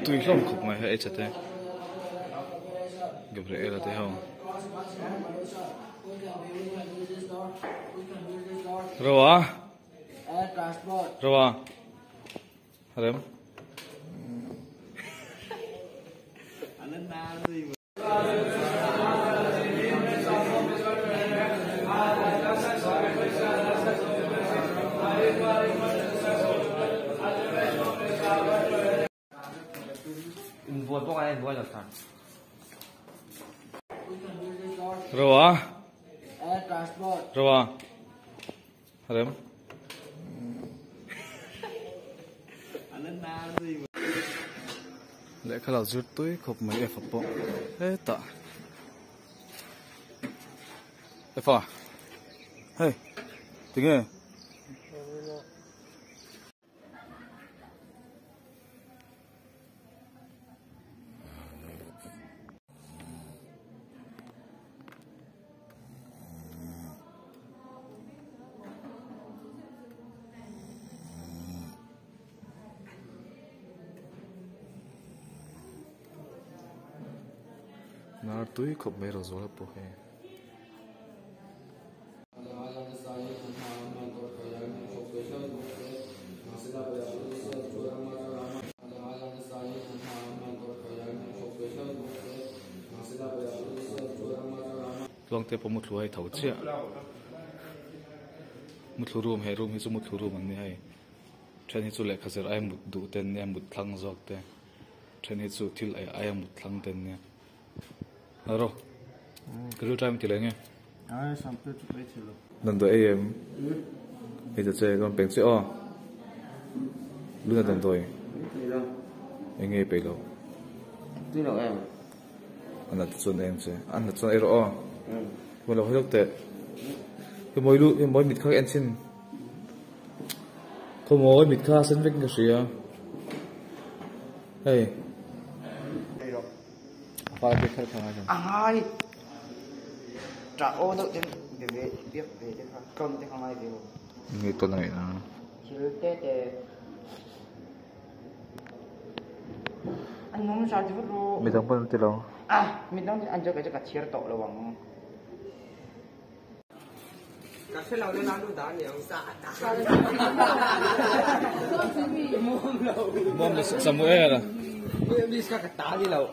tui hlom khop mai he chate Gabriela te ho Roa Roa Harem buồn bốc ai buồn là sao Roa Roa Harem lẽ khá là rút túi khóc mấy em phập bộ hết tạ em phà hey tiếng nghe nó túi khóc mấy rồi rồi bộ hè long te po mutlu hai thau chia mutlu room he room hi chu mutlu room an ni hai then hi chu le khazer ai mut du ten ne mut thlang zok te then hi chu thil ai mut thlang ten ne aro kru time ti le nge ai sampai tu pai chilo dan do am he cha che kon peng che o lu na dan doi nge pe lo tu lo em ana chon em che an chon ai ro o mo lo hok te ke moi lu moi mit khak en chin ko moi mit kha sen vek ka sia hey phải biết khởi thằng nào ai trả ô đâu đến về biết về thế không thế không ai về người tuần này à chứ thế anh muốn sao chứ bro mình đang bận thế nào mình đang anh cho cái chia tổ là bằng cái xe lao lên ăn luôn đã nhiều xa mom Samuel đi ska cái tá đi lâu